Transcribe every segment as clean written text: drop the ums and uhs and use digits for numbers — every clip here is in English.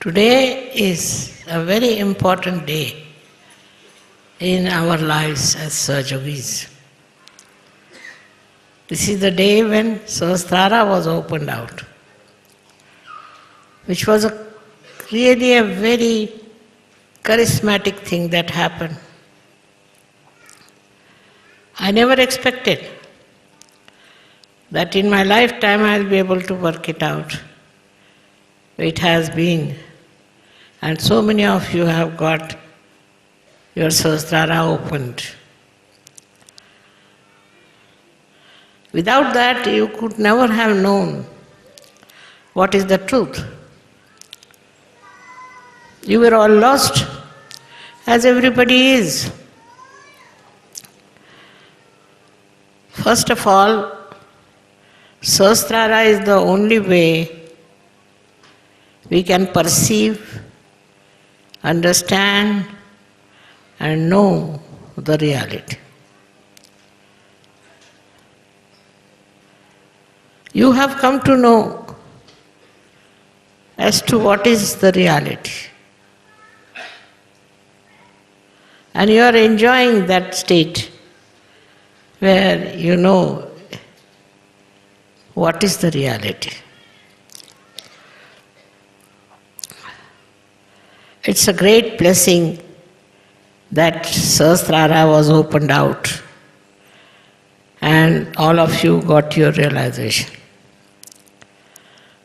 Today is a very important day in our lives as Sahajogis. This is the day when Sahasrara was opened out, which was really a very charismatic thing that happened. I never expected that in my lifetime I'll be able to work it out. It has been, and so many of you have got your Sahasrara opened. Without that, you could never have known what is the truth. You were all lost, as everybody is. First of all, Sahasrara is the only way we can perceive, understand, and know the reality. You have come to know as to what is the reality. And you are enjoying that state where you know what is the reality. It's a great blessing that Sahasrara was opened out and all of you got your realization.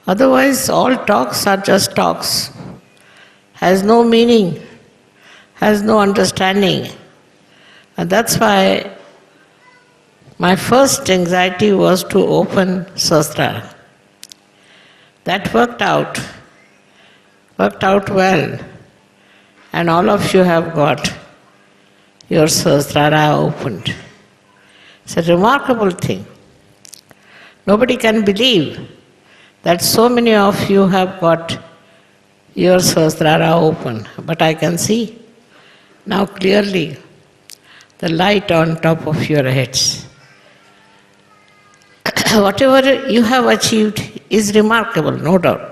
Otherwise, all talks are just talks, has no meaning, has no understanding. And that's why my first anxiety was to open Sahasrara. That worked out well. And all of you have got your Sahasrara opened. It's a remarkable thing. Nobody can believe that so many of you have got your Sahasrara open. But I can see now clearly the light on top of your heads. Whatever you have achieved is remarkable, no doubt.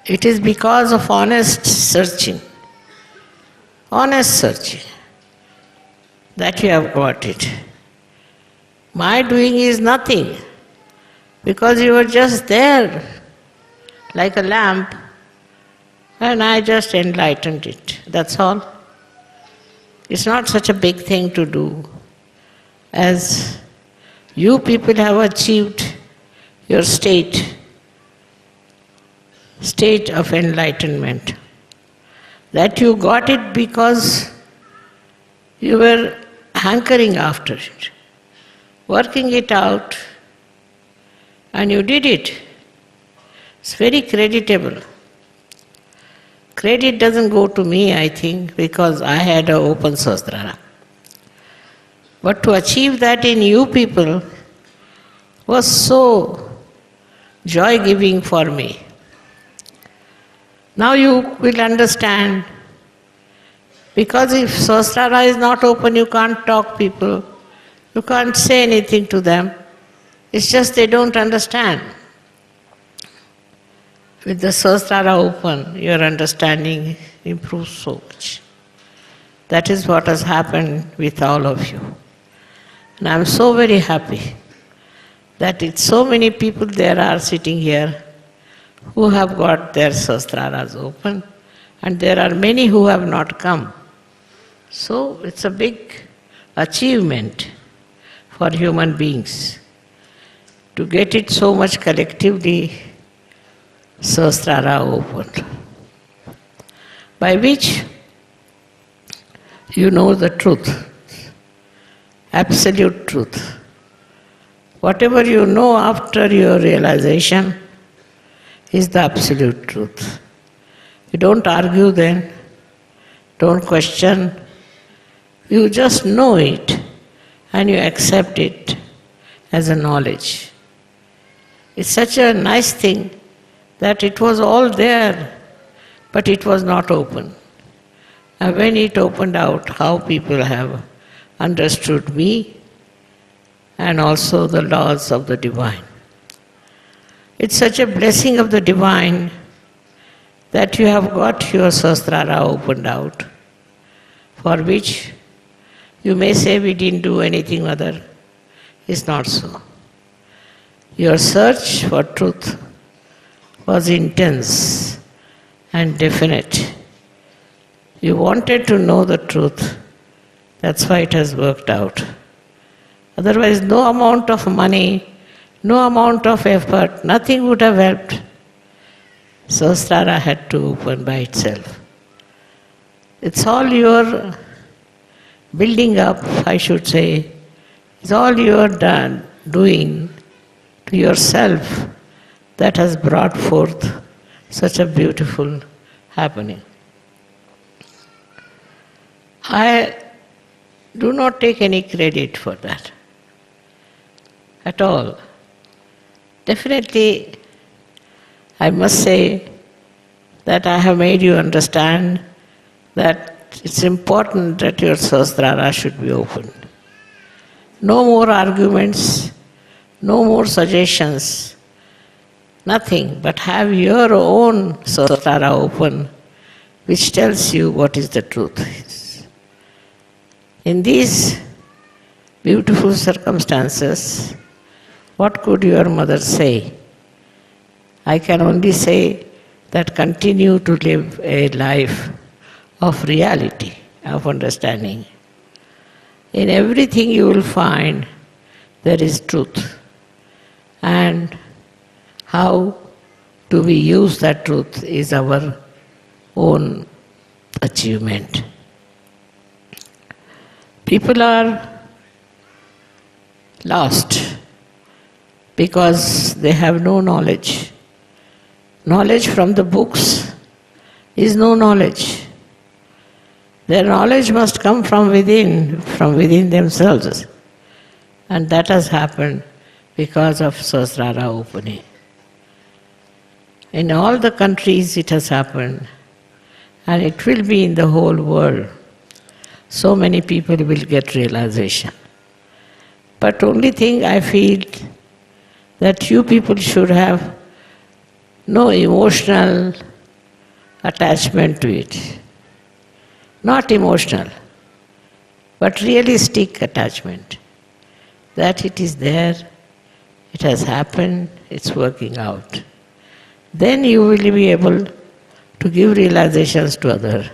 It is because of honest searching that you have got it. My doing is nothing, because you were just there like a lamp and I just enlightened it. That's all. It's not such a big thing to do as you people have achieved your state of enlightenment. That you got it because you were hankering after it, working it out, and you did it. It's very creditable. Credit doesn't go to me, I think, because I had an open Sahasrara. But to achieve that in you people was so joy-giving for me. Now you will understand, because if Sahasrara is not open, you can't talk people, you can't say anything to them. It's just they don't understand. With the Sahasrara open, your understanding improves so much. That is what has happened with all of you. And I am so very happy that it's so many people there are sitting here who have got their Sahasraras open, and there are many who have not come. So it's a big achievement for human beings to get it so much collectively, Sahasrara opened, by which you know the truth, absolute truth. Whatever you know after your realization is the absolute truth. You don't argue then, don't question, you just know it and you accept it as a knowledge. It's such a nice thing that it was all there, but it was not open. And when it opened out, how people have understood me and also the laws of the divine. It's such a blessing of the divine that you have got your Sahasrara opened out, for which you may say we didn't do anything other. It's not so. Your search for truth was intense and definite. You wanted to know the truth. That's why it has worked out. Otherwise, no amount of money, no amount of effort, nothing would have helped. Sahasrara had to open by itself. It's all your building up, I should say. It's all your doing to yourself that has brought forth such a beautiful happening. I do not take any credit for that at all. Definitely, I must say that I have made you understand that it's important that your Sahasrara should be open. No more arguments, no more suggestions, nothing, but have your own Sahasrara open, which tells you what is the truth. In these beautiful circumstances, what could your mother say? I can only say that continue to live a life of reality, of understanding. In everything you will find there is truth. And how do we use that truth is our own achievement. People are lost because they have no knowledge. Knowledge from the books is no knowledge. Their knowledge must come from within themselves. And that has happened because of Sahasrara opening. In all the countries it has happened, and it will be in the whole world. So many people will get realization. But only thing I feel that you people should have no emotional attachment to it. Not emotional, but realistic attachment. That it is there, it has happened, it's working out. Then you will be able to give realizations to others.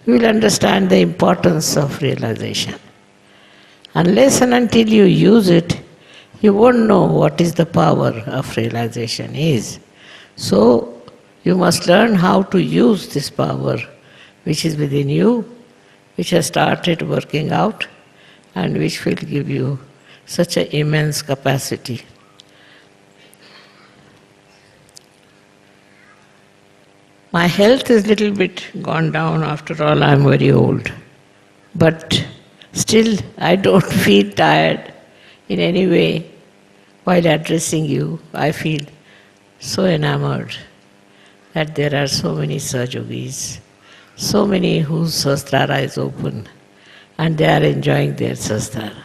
You will understand the importance of realization. Unless and until you use it, you won't know what is the power of realization is. So you must learn how to use this power which is within you, which has started working out, and which will give you such an immense capacity. My health is a little bit gone down, after all I'm very old. But still I don't feel tired in any way while addressing you. I feel so enamored that there are so many Sahajogis, so many whose Sahasrara is open and they are enjoying their Sahasrara.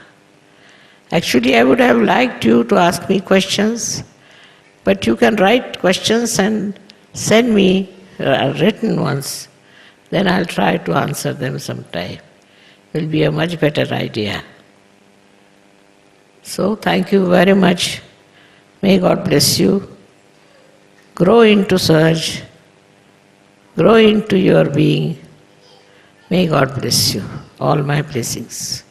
Actually, I would have liked you to ask me questions, but you can write questions and send me written ones. Then I'll try to answer them sometime. It will be a much better idea. So, thank you very much. May God bless you. Grow into Sahaj. Grow into your being. May God bless you. All my blessings.